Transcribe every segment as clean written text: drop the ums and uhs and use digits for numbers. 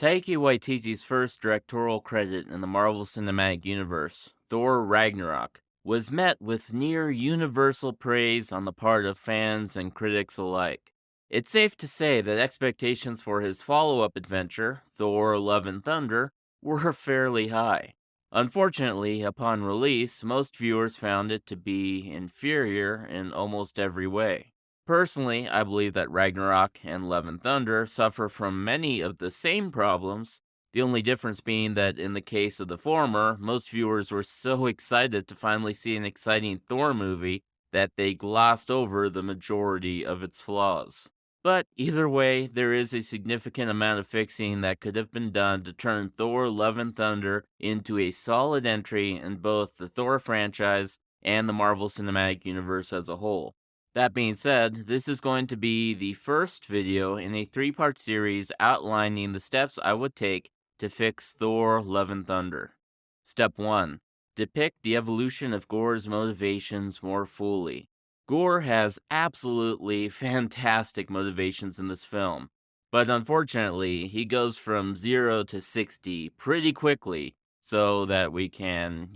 Taiki Waititi's first directorial credit in the Marvel Cinematic Universe, Thor Ragnarok, was met with near universal praise on the part of fans and critics alike. It's safe to say that expectations for his follow-up adventure, Thor Love and Thunder, were fairly high. Unfortunately, upon release, most viewers found it to be inferior in almost every way. Personally, I believe that Ragnarok and Love and Thunder suffer from many of the same problems, the only difference being that in the case of the former, most viewers were so excited to finally see an exciting Thor movie that they glossed over the majority of its flaws. But either way, there is a significant amount of fixing that could have been done to turn Thor Love and Thunder into a solid entry in both the Thor franchise and the Marvel Cinematic Universe as a whole. That being said, this is going to be the first video in a three-part series outlining the steps I would take to fix Thor Love and Thunder. Step 1. Depict the evolution of Gore's motivations more fully. Gore has absolutely fantastic motivations in this film, but unfortunately, he goes from 0 to 60 pretty quickly so that we can,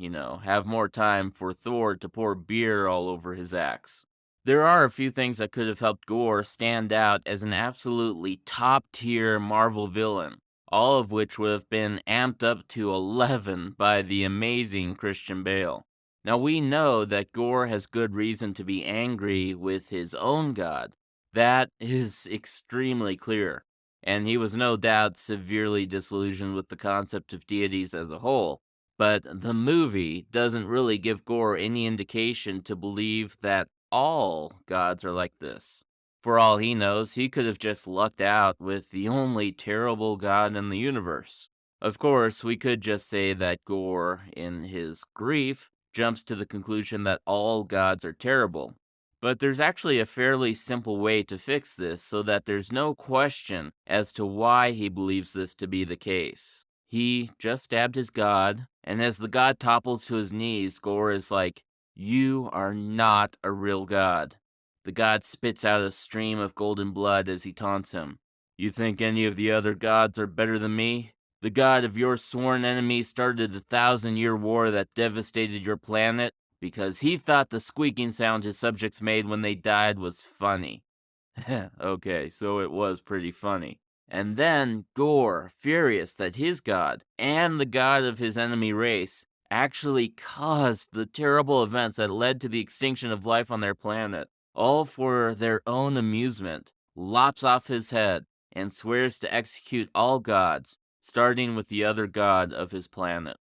have more time for Thor to pour beer all over his axe. There are a few things that could have helped Gore stand out as an absolutely top-tier Marvel villain, all of which would have been amped up to 11 by the amazing Christian Bale. Now we know that Gore has good reason to be angry with his own god. That is extremely clear, and he was no doubt severely disillusioned with the concept of deities as a whole. But the movie doesn't really give Gore any indication to believe that all gods are like this. For all he knows, he could have just lucked out with the only terrible god in the universe. Of course, we could just say that Gore, in his grief, jumps to the conclusion that all gods are terrible. But there's actually a fairly simple way to fix this so that there's no question as to why he believes this to be the case. He just stabbed his god, and as the god topples to his knees, Gore is like, "You are not a real god." The god spits out a stream of golden blood as he taunts him. "You think any of the other gods are better than me? The god of your sworn enemy started the 1,000-year war that devastated your planet because he thought the squeaking sound his subjects made when they died was funny." Okay, so it was pretty funny. And then Gore, furious that his god, and the god of his enemy race, actually caused the terrible events that led to the extinction of life on their planet, all for their own amusement, lops off his head, and swears to execute all gods, starting with the other god of his planet.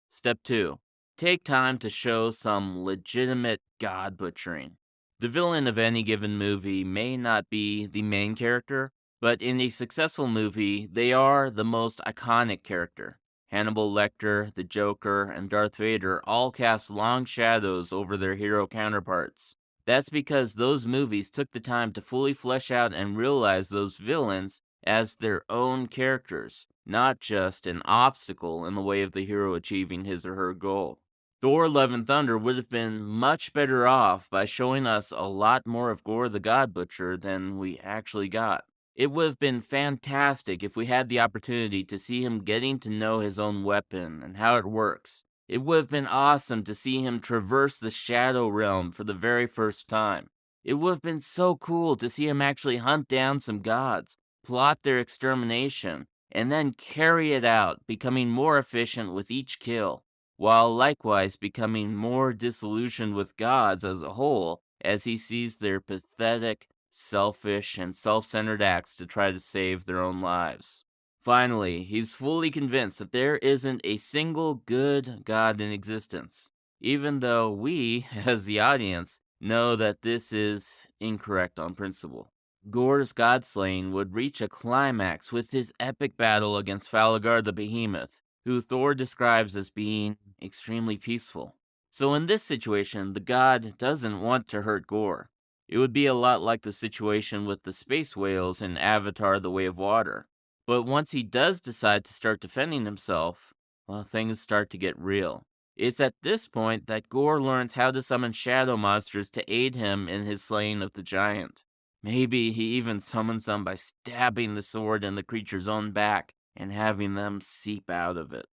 Step 2. Take time to show some legitimate god butchering. The villain of any given movie may not be the main character, but in a successful movie, they are the most iconic character. Hannibal Lecter, the Joker, and Darth Vader all cast long shadows over their hero counterparts. That's because those movies took the time to fully flesh out and realize those villains as their own characters, not just an obstacle in the way of the hero achieving his or her goal. Thor Love and Thunder would have been much better off by showing us a lot more of Gore the God Butcher than we actually got. It would have been fantastic if we had the opportunity to see him getting to know his own weapon and how it works. It would have been awesome to see him traverse the Shadow Realm for the very first time. It would have been so cool to see him actually hunt down some gods, plot their extermination, and then carry it out, becoming more efficient with each kill, while likewise becoming more disillusioned with gods as a whole as he sees their pathetic, selfish, and self-centered acts to try to save their own lives. Finally, he's fully convinced that there isn't a single good god in existence, even though we, as the audience, know that this is incorrect on principle. Gore's godslaying would reach a climax with his epic battle against Falagar the Behemoth, who Thor describes as being extremely peaceful. So in this situation, the god doesn't want to hurt Gore. It would be a lot like the situation with the space whales in Avatar: The Way of Water. But once he does decide to start defending himself, well, things start to get real. It's at this point that Gore learns how to summon shadow monsters to aid him in his slaying of the giant. Maybe he even summons them by stabbing the sword in the creature's own back and having them seep out of it.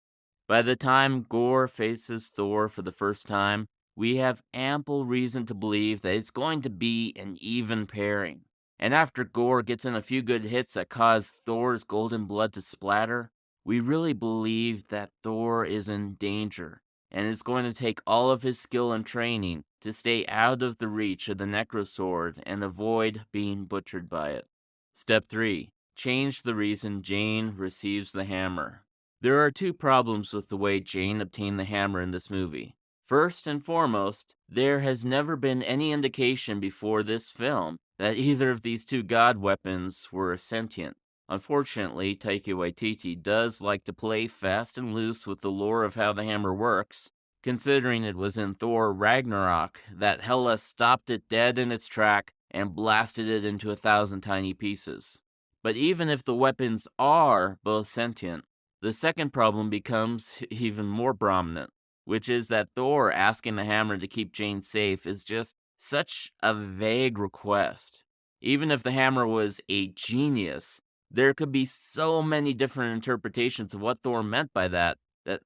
By the time Gore faces Thor for the first time, we have ample reason to believe that it's going to be an even pairing. And after Gore gets in a few good hits that cause Thor's golden blood to splatter, we really believe that Thor is in danger, and it's going to take all of his skill and training to stay out of the reach of the Necrosword and avoid being butchered by it. Step 3. Change the reason Jane receives the hammer. There are two problems with the way Jane obtained the hammer in this movie. First and foremost, there has never been any indication before this film that either of these two god weapons were sentient. Unfortunately, Taiki Waititi does like to play fast and loose with the lore of how the hammer works, considering it was in Thor Ragnarok that Hela stopped it dead in its track and blasted it into 1,000 tiny pieces. But even if the weapons are both sentient, the second problem becomes even more prominent, which is that Thor asking the hammer to keep Jane safe is just such a vague request. Even if the hammer was a genius, there could be so many different interpretations of what Thor meant by that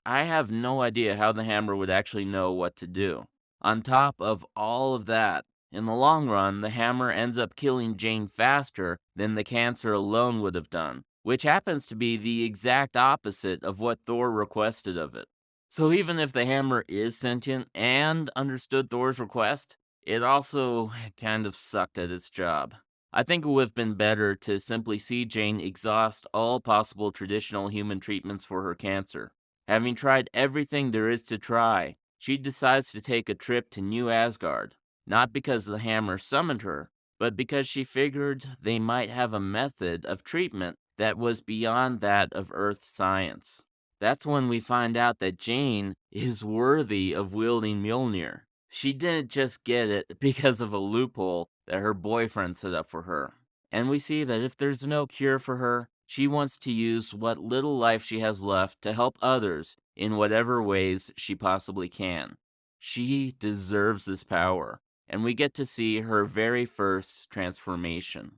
I have no idea how the hammer would actually know what to do. On top of all of that, in the long run, the hammer ends up killing Jane faster than the cancer alone would have done, which happens to be the exact opposite of what Thor requested of it. So even if the hammer is sentient and understood Thor's request, it also kind of sucked at its job. I think it would have been better to simply see Jane exhaust all possible traditional human treatments for her cancer. Having tried everything there is to try, she decides to take a trip to New Asgard, not because the hammer summoned her, but because she figured they might have a method of treatment that was beyond that of Earth science. That's when we find out that Jane is worthy of wielding Mjolnir. She didn't just get it because of a loophole that her boyfriend set up for her. And we see that if there's no cure for her, she wants to use what little life she has left to help others in whatever ways she possibly can. She deserves this power, and we get to see her very first transformation.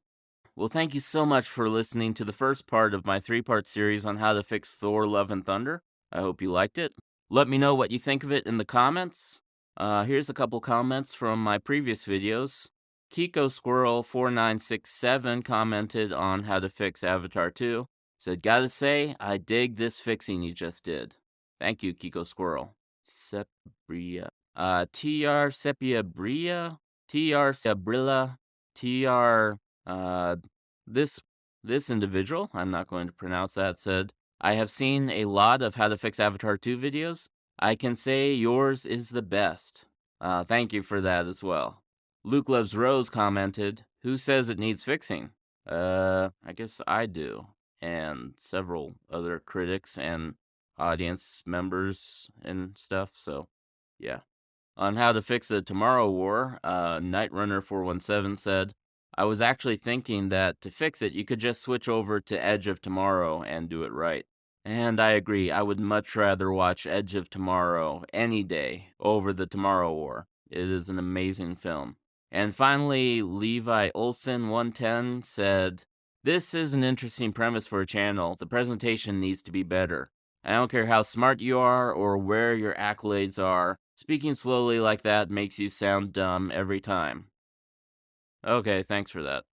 Well, thank you so much for listening to the first part of my 3-part series on how to fix Thor Love and Thunder. I hope you liked it. Let me know what you think of it in the comments. Here's a couple comments from my previous videos. Kiko Squirrel 4967 commented on how to fix Avatar 2. Said, gotta say, I dig this fixing you just did. Thank you, Kiko Squirrel. Sepria. TR Sepia Bria. TR Sebrilla. TR uh, this individual, I'm not going to pronounce that, said, I have seen a lot of how to fix Avatar 2 videos. I can say yours is the best. Thank you for that as well. Luke Loves Rose commented, who says it needs fixing? I guess I do. And several other critics and audience members and stuff, so yeah. On how to fix the Tomorrow War, Nightrunner417 said, I was actually thinking that to fix it, you could just switch over to Edge of Tomorrow and do it right. And I agree, I would much rather watch Edge of Tomorrow any day over the Tomorrow War. It is an amazing film. And finally, Levi Olson 110 said, this is an interesting premise for a channel. The presentation needs to be better. I don't care how smart you are or where your accolades are. Speaking slowly like that makes you sound dumb every time. Okay, thanks for that.